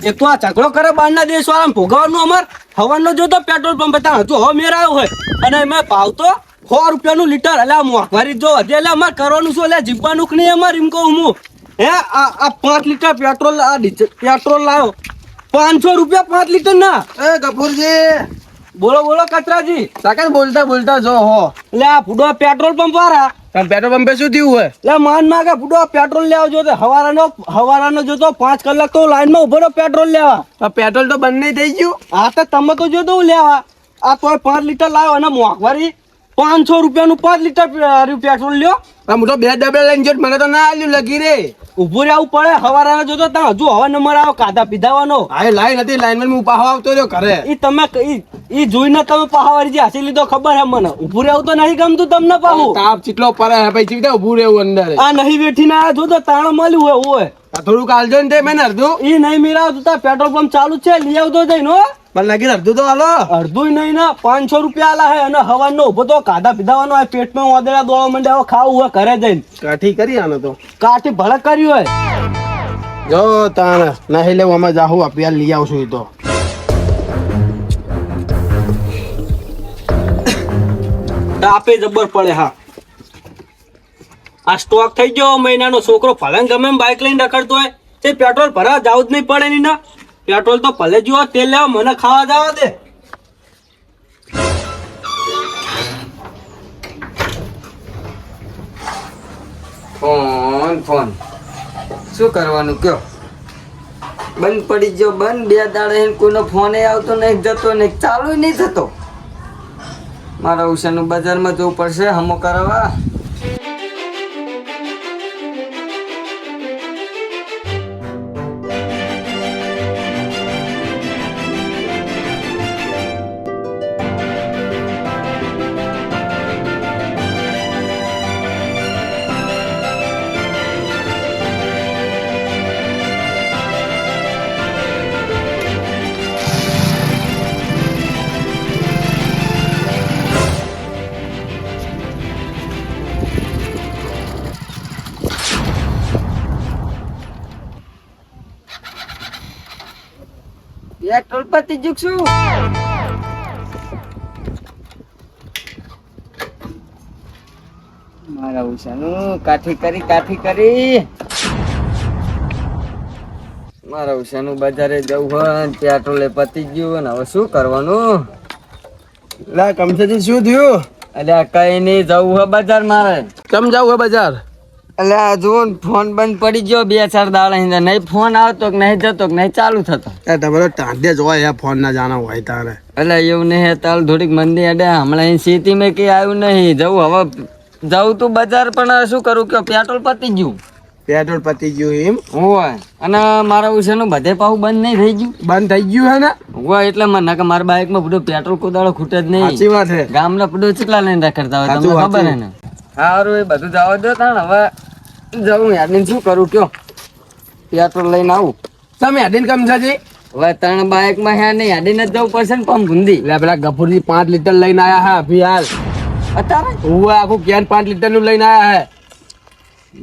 એક તો આ ઝઘડો કરે બહારના દેશ વાળા ભોગવવાનું અમાર હવાનો જોતો પેટ્રોલ પંપ હતા હજુ હવે મેર આવ્યો હોય અને એમાં ભાવ તો 100 રૂપિયાનું લીટર એટલે મોંઘવારી જો હજી એટલે અમારે કરવાનું શું એટલે જીવવાનું કે નહીં અમારે એમ કહું હું હે આ 5 લીટર પેટ્રોલ પેટ્રોલ લાવો 500 રૂપિયા 5 લીટર ના એ કપૂરજી બોલો બોલો કચરાજી સાકર બોલતા જો હો એટલે આ ફૂડો પેટ્રોલ પંપ વાળા તમે પેટ્રોલ પંપે શું થયું હોય એટલે માન માગે ફૂડો પેટ્રોલ લેવા જોતો હવારાનો જોતો 5 કલાક તો લાઈનમાં ઉભો રહ્યો પેટ્રોલ લેવા પેટ્રોલ તો બંધ નહીં થઈ ગયું હા તો તમે તો જોતો હું લેવા આ તોય 5 લીટર લાવ્યો અને મોંઘવારી 500 રૂપિયાનું 5 લીટર પેટ્રોલ લ્યો હું તો 2 ડબલા લઈને જો મને તો ના આલ્યું લગી રે ઉભું રહેવું પડે હવારાનો જોતો ત્યાં હજુ હવે નંબર આવ્યો કાધા પીધાવાનો હા લાઈન હતી લાઈનમાં હું પાહો આવતો રહ્યો ઘરે ઈ તમે ઈ જોઈને તમે પહાવારી જે હાસી લીધો ખબર હે મને ઉભું રહેવું તો નહીં ગમતું તમને પાહું તાપ ચીટલો પડે હે પછી ચીવડે ઊભું રહેવું અંદર આ નહીં બેઠીને આ જોતો તાણ મળ્યું હોય થોડુંક આલજો ને તે મેં અડધું ઈ નહીં મિલાવતું તાર પેટ્રોલ પંપ ચાલુ જ છે લઈ આવતો જઈને હો પણ લાગી અડધું તો હાલો અડધું નહીં ને 500 રૂપિયા આલા હે અને હવાનો ઉભો તો કાધા પીધાવાનો હોય પેટમાં વાદળા દોડવા માંડે હવે ખાવું હોય ઘરે જઈને કાઠી કરી આનો તો કાઠી ભડક કર્યું હોય જો તાણ નહીં લેવું અમે જાહું અપિયાલ લઈ આવશું ઈ તો આપે જબર પડે હા આ સ્ટોક થઈ ગયો મહિનાનો છોકરો ભલે ગમે એમ બાઇક લઈને રખડતો હોય તે પેટ્રોલ ભરવા જવું જ નહીં પડે ની ના પેટ્રોલ તો ભલે જુઓ તેલ લેવા મને ખાવા જવા દે ફોન શું કરવાનું કયો બંધ પડી ગયો બંધ 2 દાડે કોઈનો ફોન આવતો નહીં જતો નહીં ચાલુ નહીં થતો મારા ઉષાનું બજારમાં જવું પડશે હમો કરાવવા પેટ્રોલ પતી ગયું શું મારા ઉષાનું કાઠી કરી મારા ઉષાનું બજારે જવું હોય પેટ્રોલે પતી ગયું ને હવે શું કરવાનું લા કમસેજી શું થયું અલ્યા કઈ નહીં જવું હોય બજાર મારે કેમ જાવું હે બજાર એટલે આ જુઓ ને ફોન બંધ પડી ગયો 2-4 દાડા નહીં ફોન આવતો કે નહીં જતો કે નહીં ચાલુ થતો તમારો ટાંડે જ હોય ફોન ના જાના હોય તારે એટલે એવું નહીં તાલ થોડીક મંદી અડે હમણાં અહીં સિટી મેં કઈ આવ્યું નહીં જવું હવે જવું તું બજાર પણ શું કરું કે પેટ્રોલ પતી ગયું પેટ્રોલ પતી ગયું એમ હોય અને મારા ઉછેરનું બધે પાછું બંધ નહીં થઈ ગયું બંધ થઈ ગયું હે ને હોય એટલે મને કે મારા બાઇકમાં બધું પેટ્રોલ કોદાળો ખૂટે જ નહીં સાચી વાત હે ગામના બધું કેટલા લઈને રખડતા હોય તમને ખબર હે ને સારું એ બધું જવા દો તાણ હવે જવું યાદીને શું કરું કયો પેટ્રોલ લઈને આવું તમે હેડીન કમ છે હવે 3 બાઇકમાં હે નહીં યાદીને જ જવું પડશે ને પંપ ભૂંદી એટલે પેલા ગફુરજી 5 લીટર લઈને આયા હે અભી હાલ અત્યારે હું આખું કેન 5 લીટર નું લઈને આયા હે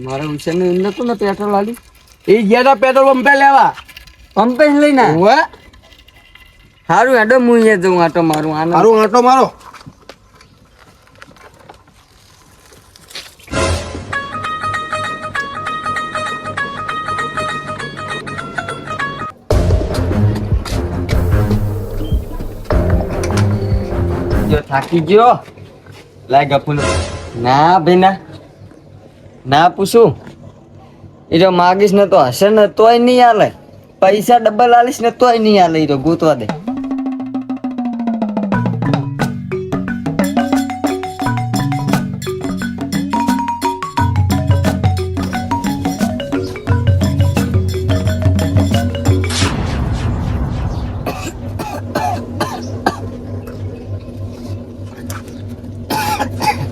મારા ઉછેરનું એમ નતું ને પેટ્રોલ આલ્યું એ ગયા તા પેટ્રોલ પંપે લેવા પંપે જ લઈને હું સારું હેડો હું અહીંયા જઉં આટો મારું આનો મારું આંટો મારો જો થાકી ગયો લાય ગપુલ ના ભાઈ ના પૂછું એ જો માગીશ ને તો હશે ને તોય નહીં આલે પૈસા ડબલ આલીશ ને તોય નહીં આલે એ તો ગોતવા દે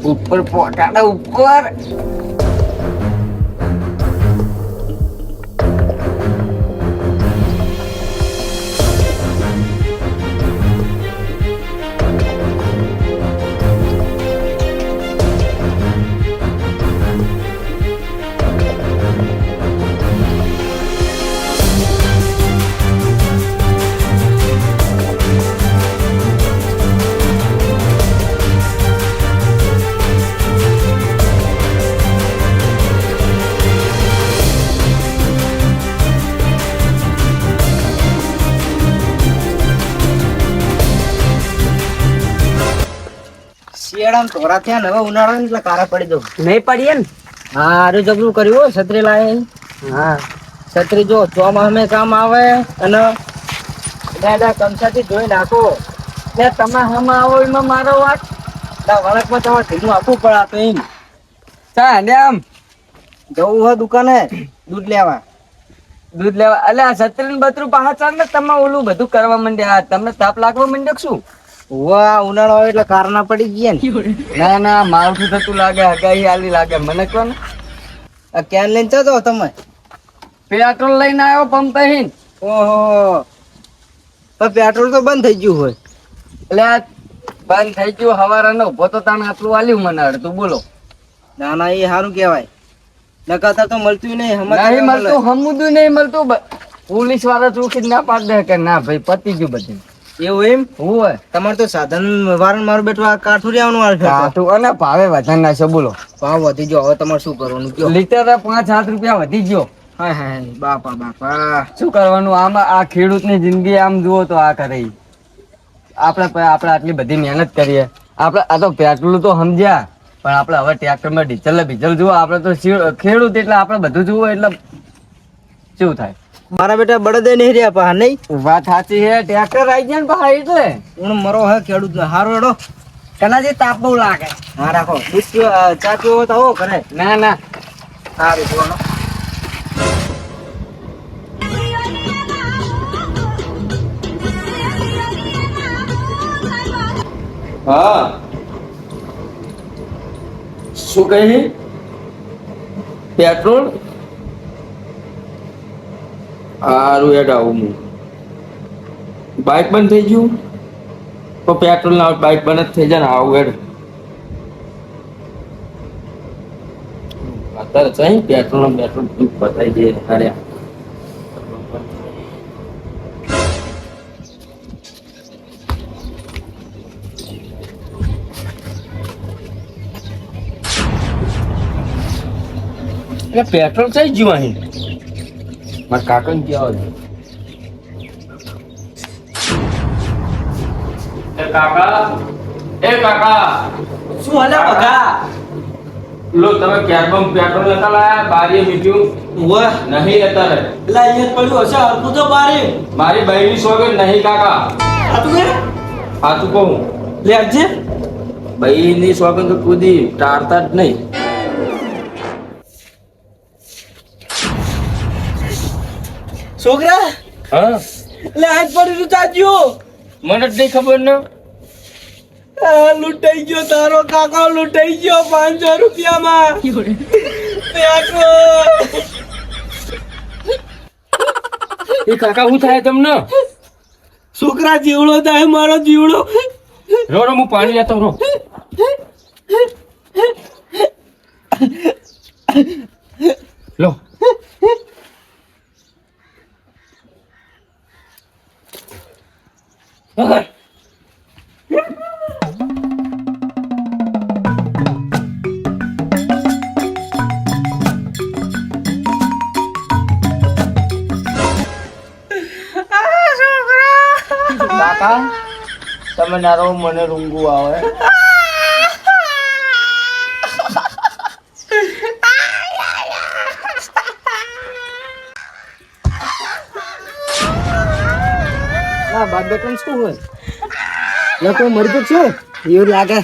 ઉપર પોટાડા ઉપર શિયાળામાં તોરા થયા ને હવે ઉનાળા એટલે કારા પડી દઉં. નહીં પડીએ ને. હા હારું જબરું કર્યું હો, છત્રી લાવે. હા છત્રી જો ચોમાસામાં કામ આવે અને દાદા કમસાથી ધોઈ નાખો. ને તમે હમણાં આવો એમાં મારો વાત વળકમાં તમારે ઢીલું આપવું પડે આ તો એમ. ચા ને આમ જવું હોય દુકાને દૂધ લેવા. દૂધ લેવા એટલે આ છત્રી બત્રું પાછા ચાલ ને તમે ઓલું બધું કરવા માંડ્યા. તમને તાપ લાગવા માંડ્યો કે શું? વાહ ઉનાળો આવે એટલે કારના પડી ગયા ને. ના ના માવઠું થતું લાગે, હગાઈ આલી લાગે. મને કહો ને આ કેન લઈને જતો તમે. પેટ્રોલ લઈને આવ્યો પંપ અહીં. ઓહો પણ પેટ્રોલ તો બંધ થઈ ગયું હોય. એટલે આ બંધ થઈ ગયું હવારાનો ઉભો તો તાણ આટલું આલ્યું મને અડધું બોલો. ના ના એ સારું કહેવાય. નકાતા તો મળતું નહીં. નહીં મળતું, હમુદું નહીં મળતું. પોલીસ વાળા ચોખી ના પાડ દે કે ના ભાઈ પતી ગયું બધું. એવું એમ હોય તમારે તો સાધન વારંવાર બેઠું આ કાઠું આવવાનું કાઠું અને ભાવે વધારે નાખ્યો બોલો. ભાવ વધી ગયો. હવે તમારે શું કરવાનું કયો? લીટર 5-7 રૂપિયા વધી ગયો. હાય હાય બાપા બાપા. શું કરવાનું? આમાં આ ખેડૂતની જિંદગી આમ જુઓ તો આ કરે. આપણે આટલી બધી મહેનત કરીએ. આપણે આ તો પેટ્રોલ તો સમજ્યા, પણ આપણે હવે ટ્રેક્ટરમાં ડીઝલ જુઓ. આપણે તો ખેડૂત એટલે આપણે બધું જુઓ એટલે શું થાય? મારા બેટા બળદે નહીં રહ્યા પા નહીં. વાત સાચી છે. ટ્રેક્ટર આવી ગયા ને પા એટલે હું મરો હે ખેડૂત હારો એડો. કલાજી તાપ બહુ લાગે. હા રાખો દૂધ પીવો, ચા પીવો તો આવો કરે. ના ના સારું જોવાનો. હા શું કહી? પેટ્રોલ સારું હેડ આવું હું. બાઇક બંધ થઈ ગયું તો પેટ્રોલ ના બાઇક બંધ જ થઈ જાય ને. આવું હેડ અત્યારે ચાહી પેટ્રોલ બતાવી દે. અરે પેટ્રોલ થઈ ગયું અહીં. મારા કાકા ને કેવા એ કાકા શું હાલે બગા? લો તમે ક્યાર પેટ્રોલ નતા લાયા? બારીએ મીઠું ઓય નહીં અત્યારે. એટલે અહીંયા પડ્યું હશે હરકું તો બારે. મારી બહેની સોગન નહીં કાકા. આ તું કે સાચું કહું, લે આજે બહેની સોગન તો કુદી ટાળતા જ નહીં. છોકરા હા એટલે આજ પડ્યું ચાચ્યો. મને જ નહીં ખબર ને. લૂંટાઈ ગયો તારો કાકો, લૂંટાઈ ગયો 500 રૂપિયામાં. પેટ્રોલ એ કાકા શું થાય તમને? છોકરા જીવડો થાય મારો જીવડો. રો રો હું પાણી લેતો રો. લો કાકા તમે ના રહો, મને રૂંગું આવે. હા બાદ બેટન શું હોય? લોકો મરી તો છે એવું લાગે.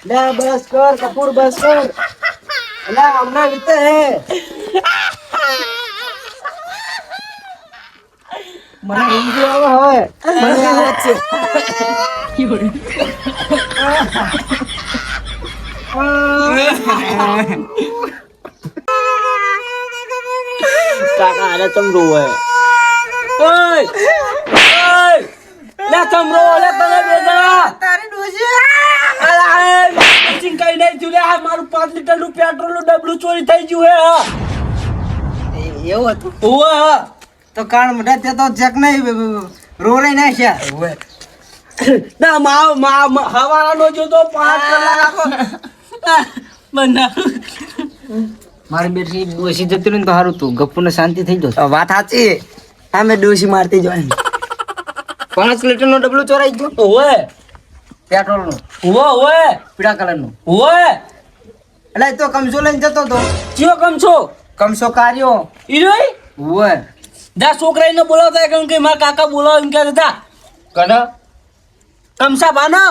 લે બસ કર કપૂર, બસ કર. અલા હમણાં વીતે હે. મને ઊંઘી આવે હવે. મને આવે છે. કાકા આને તમ રોવે. ઓય ઓય લે તમરો લે તને બેજા તારી ડોસી અલા ચિંકાઈ નહીં જુલે. આ મારું 5 લીટર નું પેટ્રોલ નું ડબલું ચોરી થઈ ગયું હે. એવું હતું ઓય તો કાણ મોઢા તે તો ચેક નહીં રોરે નાખ્યા. ના મા હવારાનો જો તો 5 કલાક બના મારી બેટી ડોસી જતી રહી ને તો સારું તું ગપ્પુ ને શાંતિ થઈ જશે. વાત સાચી. હા મેં ડોસી મારતી જોઈ. 5 લીટરનો ડબલું ચોરાઈ ગયો ઓવે પેટ્રોલનું ઓવે પીળા કલરનું. ઓવે એટલે એ તો કમસો લઈને જતો તો. ચિયો કમ છો કમસો કાર્યો. ઈરોય ઓવે. જા છોકરાને બોલાવતા કેમ કે મારા કાકા બોલાવ એમ કે જા કને કમસા બાનો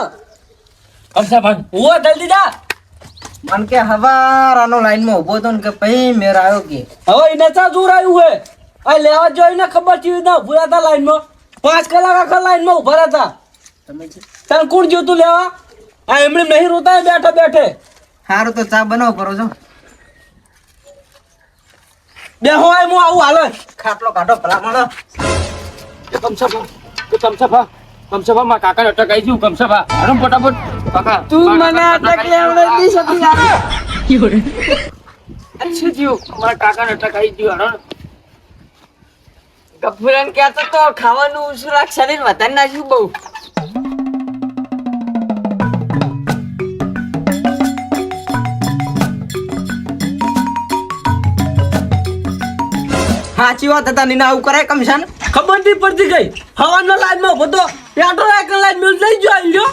કમસા ભાગ. ઓવે જલ્દી જા મન કે હવારાનો લાઈનમાં ઊભો તો ને કે પછી મેર આવ્યો કે હવે એને ચા જોર આવ્યું હે આ લેવા જોઈને ખબર ચીવી ના ઉભા હતા લાઈનમાં 5 કલાક આખા લાઈનમાં ઉભા હતા તમે છે તને કોણ જોતું લેવા આ એમણે નહીં રોતા બેઠા બેઠે સારું તો ચા બનાવો કરો છો. બે હોય હું આવું હાલ ખાટલો કાઢો ભલામણ. કમસભા માં કાકાને અટક આવી ગયું કમસભા હરમ ફટાફટ કાકા તું મને અટક લેવડે દી સકી યાર. શું થયું મારા કાકાને અટક આવી ગયું હરણ ગફુરન કહેતો તો ખાવાનું ઓછું રાખશે ને વધારે નાખ્યું બહુ. સાચી વાત હતા નીના આવું કરાય કમશાન. ખબર નહીં પડતી ગઈ હવાનો લાઈનમાં ઉભો તો પેટ્રોલ એકલ લાઈન મેળ લઈ ગયો આલ્યો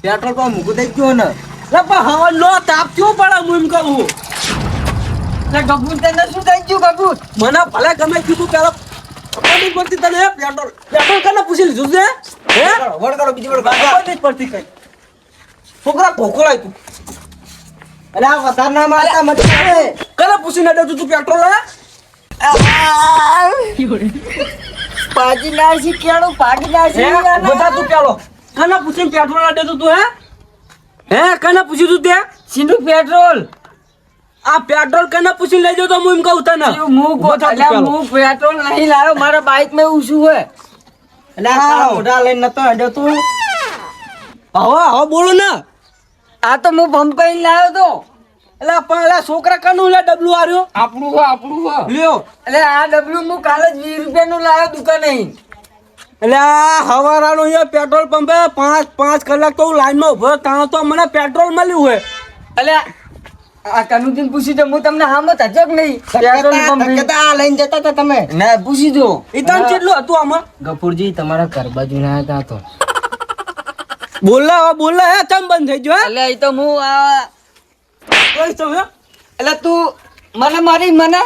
પેટ્રોલ પંપ મૂકું દઈ ગયો ને. લે પણ હવાનો તાપ કેવો પડે હું એમ કહું એટલે ગફુર તને શું થઈ ગયું ગફુર? મને ભલે ગમે કીધું પેલા ખબર નહીં પડતી તને પેટ્રોલ પેટ્રોલ કને પૂછી લીધું છે હે વડ કરો બીજી વડ ખબર નહીં પડતી કઈ છોકરા ભોખોળાય તું અરે આ વધાર ના મારતા મત આવે. કને પૂછી ના દેતું તું પેટ્રોલ હે પાજી નાસી કેળું પાડી નાસી બધા તું પેલો કને પૂછીને પેટ્રોલ ના દેતું તું હે કને પૂછ્યું તું તે સિંધુ પેટ્રોલ આ પેટ્રોલ કને પૂછીને લઈ જાવ તો હું એમ કહું તને હું પેટ્રોલ નહીં લાવ્યો મારા બાઇક માં એવું શું હોય એટલે આ તારા મોઢા લઈને નતો હેડ્યો તું. હવે બોલો ને આ તો હું પંપાઈ લાવ્યો તો એટલે પણ એલા છોકરા કનું લે ડબલું આર્યો આપણું હો લ્યો એટલે આ ડબલું હું કાલે જ 20 રૂપિયાનું લાવ્યો દુકાને. એટલે આ હવારાનો અહીંયા પેટ્રોલ પંપે 5 કલાક તો હું લાઈનમાં ઉભો તાણ તો મને પેટ્રોલ મળ્યું હોય એટલે આ કનુજીને પૂછી તો હું તમને હામત હજો કે નહીં પેટ્રોલ પંપ ધકેતા આ લઈને જતા હતા તમે. ના પૂછી જો ઈ તને કેટલું હતું આમાં ગફુરજી તમારા ઘર બાજુ ના હતા તો બોલા હે ચમ બંધ થઈ ગયો હે એટલે એ તો હું આ કઈ તો હે એટલે તું મને મારી મને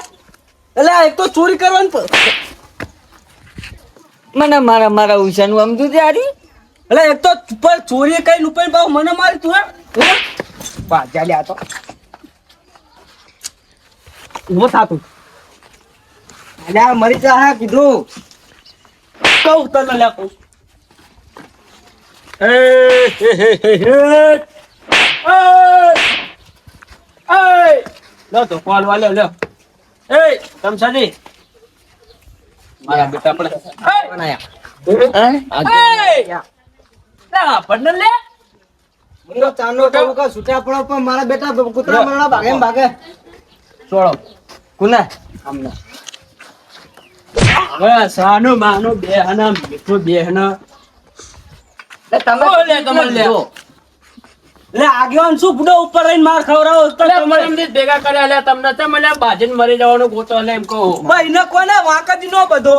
એટલે આ એક તો ચોરી કરવાની મને મારા ઉષાનું આમ તું તારી એટલે એક તો પર ચોરી કઈ લુપાઈ પાવ મને મારી તું હે બાજા લ્યા તો ઉભો થાતું અલ્યા મરી જા હા કીધું. કહું તને લે કહું એ લો તો કોલ વાલ્યો લ્યો એ તમસાજી મારા બેટા પડે પડને લે મુંડો ચાંદો કહું કે છૂટા પડો પણ મારા બેટા કૂતરા મરણા ભાગે ને ભાગે. છોડો કુના હવે સાનો માનો બેહના મીઠું બેહના તમે લે તમે લે લે આગેવાન શું બુડો ઉપર રહીને માર ખવરાવો તો તમે એમને ભેગા કર્યા લે તમને તો મને બાજીને મરી જવાનું ગોતો લે એમ કહું ભાઈ ને કોને વાંકાજી નો બધો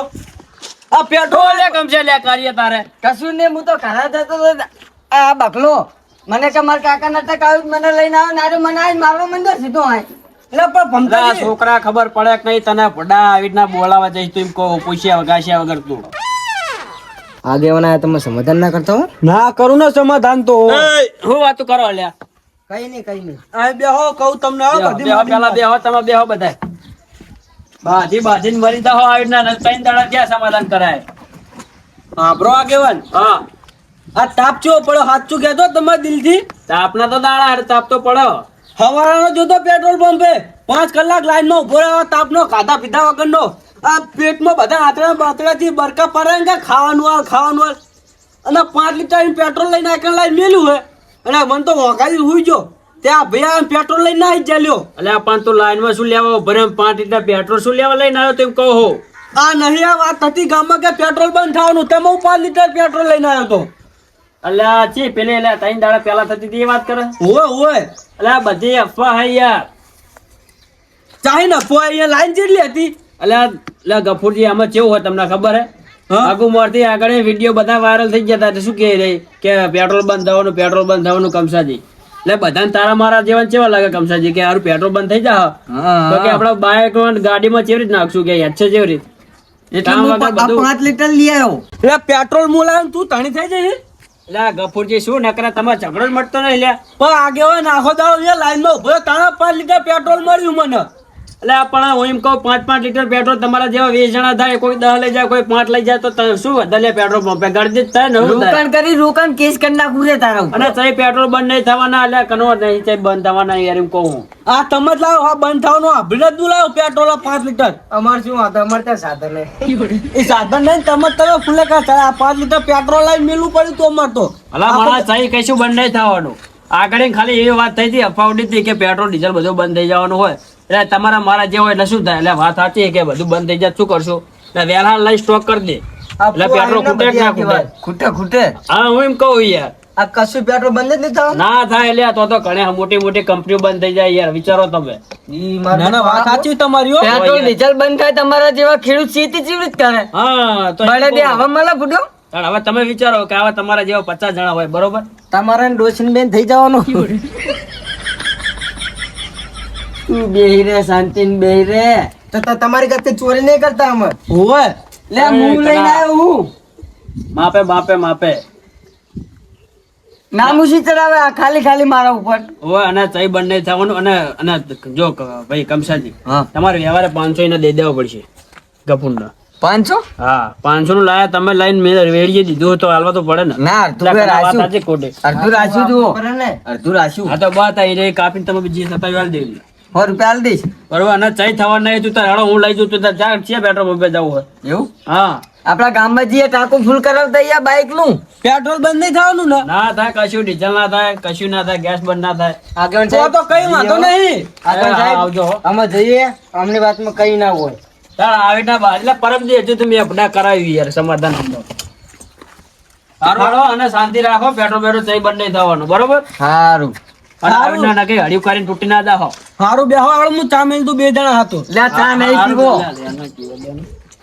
આ પેટ્રોલ લે કમસે લે કરીએ તારે કશું ને હું તો ઘણા થતો તો આ બકલો મને કે મારા કાકા નટક આવ્યું મને લઈને આવ્યો નારે મને આવીને મારવા માંડ્યો સીધો આય એટલે પણ લા, ભમકાજી છોકરા ખબર પડે કે નહીં તને ભડા આવી રીતના બોલાવા જઈશ તું એમ કહું પૂછ્યા વગાસ્યા વગર તું આગેવાના તમે સમાધાન ના કરતા હો. ના કરું ને સમાધાન તો હું વાતું કરો લ્યા કઈ નહીં આ બેહો કહું તમને હો, બધી બેહો મારી પેલા બેહો તમે બેહો બધાય બાજીને મરી જાઓ આવી રીતના ત્રણ દાડા ક્યાં સમાધાન કરાય હા બ્રો આગેવાન હા આ તાપ ચેવો પડ્યો સાચું કહેતો તમારા દિલથી તાપના તો દાડા હારે તાપ તો પડો હવારાનો જોતો પેટ્રોલ પંપે 5 કલાક લાઈનમાં ઉભો રહ્યો તાપનો ખાધા પીધા વગરનો આ પેટમાં બધા આંતળા બાતળાથી બરકા પડે ને કે ખાવાનું આવે અને 5 લીટર પેટ્રોલ લઈને આકણ લાઈન મેલ્યું હોય અને મને તો વોકાજી હુઈ ગયો ત્યાં ભૈયા પેટ્રોલ લઈને આવી જ ચાલ્યો અલ્યા પણ તું લાઈનમાં શું લેવા ભરે 5 લીટર પેટ્રોલ શું લેવા લઈને આવ્યો તેમ કહો આ નહીં આ વાત હતી ગામમાં કે પેટ્રોલ બંધ થવાનું તેમાં હું 5 લીટર પેટ્રોલ લઈને આવ્યો હતો અલ્યા ચી પેલે અલ્યા 3 દાડા પહેલા થતી હતી એ વાત કરે ઓય અલ્યા બધી અફવા હે યાર ચાહી ને ફોય અહીંયા લાઈન જેટલી હતી અલ્યા ગફુરજી આમાં કેવું હોય તમને ખબર હે હા? આગુ મોરથી આગળ વિડીયો બધા વાયરલ થઈ ગયા હતા શું કહે રહી કે પેટ્રોલ બંધ થવાનું કમસાજી એટલે બધાને તારા મારા જેવા કેવા લાગે કમસાજી કે હારું પેટ્રોલ બંધ થઈ જા તો કે આપડા બાઇક ગાડીમાં કેવી રીત નાખશું કે યાદ છે જેવી રીત એટલે કામ હું વગર બધું- 5 લીટર લઈ આવ્યો. એટલે પેટ્રોલ મોલાવ તું તણી થઈ જશે એટલે આ ગફુરજી શું નકરા તમારે ઝઘડો જ મળતો નહીં લ્યા પણ આગે હોય નાખો દાડો અહીંયા લાઈનમાં ઉભો તાણા 5 લીટર પેટ્રોલ મળ્યું મને એટલે આ પણ હું એમ કહું 5 લીટર પેટ્રોલ તમારા જેવા 20 જણા થાય કોઈ 10 લઈ જાય કોઈ 5 લઈ જાય તો તમે શું વધારે પેટ્રોલ પંપે ગાડી જ થાય ને શું થાય? રોકાણ કેસ કરી નાખું રે તારા ઉપર. અને તઈ પેટ્રોલ બંધ નહીં થવાના એટલે કનો નહીં તઈ બંધ થવાના યાર એમ કહું હું. આ તમે જ લાવો આ બંધ થવાનું આભીને જ લાવો પેટ્રોલ 5 લીટર અમાર શું હતું અમારે ત્યાં સાધન હે. એ સાધન નહીં તમે ફૂલે કા આ 5 લીટર પેટ્રોલ લાઈન મેલું પડ્યું તો અમાર તો અલા મારા તઈ કશું બંધ નહીં થવાનું આગળ ખાલી એવી વાત થઈ હતી અફવા ઉડી હતી કે પેટ્રોલ ડીઝલ બધું બંધ થઈ જવાનું હોય એટલે તમારા મારા જે હોય એટલે શું થાય એટલે વાત સાચી કે બધું બંધ થઈ જાય શું કરશું એટલે વેલા લઈ સ્ટોક કરી દે એટલે પેટ્રોલ ખૂટે કે ના ખૂટે ખૂટે. હા હું એમ કહું યાર આ કશું પેટ્રોલ બંધ જ નહીં થવાનું. ના થાય એટલે તો ઘણી મોટી મોટી કંપનીઓ બંધ થઈ જાય યાર વિચારો તમે ઈ મારું ના ના વાત સાચી તમારી હો પેટ્રોલ ડીઝલ બંધ થાય તમારા જેવા ખેડૂત ખેતી કેવી રીતે કરે? હા તો એમ બળદે કહું. હવા મળે ફૂટો. તાણ હવે તમે વિચારો કે આવા તમારા જેવા 50 જણા હોય બરોબર તમારે ડોસીન બેન થઈ જવાનું. તું બેહી રે શાંતિન બેહી રે. તો તમારી કરતે ચોરી નહીં કરતા અમે. ઓય લે હું લઈને આવ્યો હું. માપે નામુસી ચડાવે આ ખાલી મારા ઉપર. ઓય અને તઈ બંધ નહીં થવાનું અને જો ભાઈ કમસાજી હા. તમારે વ્યવહારે 500 ને દઈ દેવો પડશે ગફુરને 500? હા 500 નું લાયા તમે લાઈન મેં વેડીએ દીધું તો હાલવા તો પડે ને ના એટલે અડધું કને વાત રાખ્યું. સાચી ખોટી અડધું રાખ્યું જુઓ. બરાબર ને? અડધું રાખ્યું. આ તો બાત આવી રહી કાપીને તમે બીજી 27 વાળી દેવી 100 રૂપિયા આલી દઈશ. બરોબર અને ચઈ થવા નહીં તું તાર હેડો હું લઈ જઉં તું તાર ચાર છે પેટ્રોલ પંપે જવું હોય એવું? હા આપડા ગામમાં જઈએ ટાંકું ફૂલ કરાવતા અહીંયા બાઇક નું. પેટ્રોલ બંધ નહીં થવાનું ને ના થાય કશું ડીઝલ ના થાય કશું ના થાય ગેસ બંધ ના થાય આગળ તો તો કઈ વાંધો નહીં આગળ હા, સાહેબ આવજો હો. અમે જઈએ અમની વાતમાં કઈ ના હોય. તાર આવી ના બાર એટલે પરમ દી હજુ તમે અપડા કરાવી યાર સમાધાન સમજો હારો અને શાંતિ રાખો પેટ્રોલ બેટ્રોલ ચઈ બંધ નહીં થવાનું બરોબર સારું. અને આવી ના નકે હળિયું કરીને તૂટી ના દાહો હારું બેહો આગળ હું ચા મેલ તું 2 જણા હતો લે આ ચા નહીં પીવો.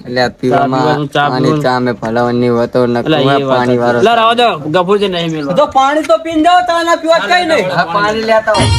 એટલે પીવાનું, પીવામાં ચા પાણી પીવાનું. ચા મેં ભલાવવાની હોતો એટલે નકરું એ વાત પાણી વાળો. એટલે રાવ દો ગફુરજી નહીં મેલવા તો પાણી તો પીને જાઓ ચા ના પીવા કઈ નહીં હા, પાણી લેતા હોય.